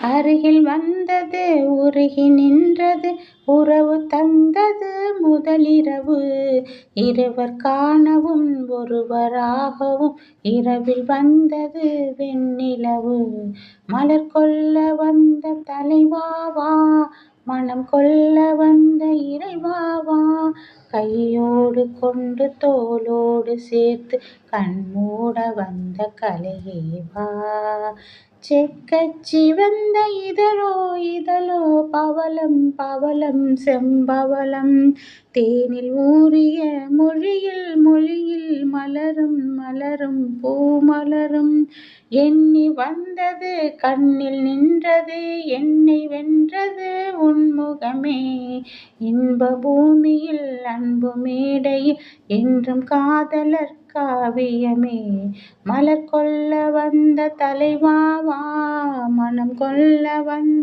அருகில் வந்தது உருகி நின்றது உறவு தந்தது முதலிரவு. இருவர் காணவும் ஒருவராகவும் இரவில் வந்தது வெண்ணிலவு. மலர் கொள்ள வந்த தலைவாவா, மனம் கொள்ள வந்த இறைவாவா, கையோடு கொண்டு தோளோடு சேர்த்து கண்மூட வந்த கலையேவா. செக்கச் சிவந்த இதழோ இதழோ பவளம் பவளம் செம்பவளம், தேனில் ஊறிய மொழியில் மொழியில் மலரும் மலரும் பூமலரும். எண்ணி வந்தது கண்ணில் நின்றது என்னை வென்றது உன்முகமே. இன்ப பூமியில் அன்பு மேடையில் என்றும் காதலர் காவியமே. மலர் கொள்ள வந்த தலைவாவா, மனம் கொள்ள வந்த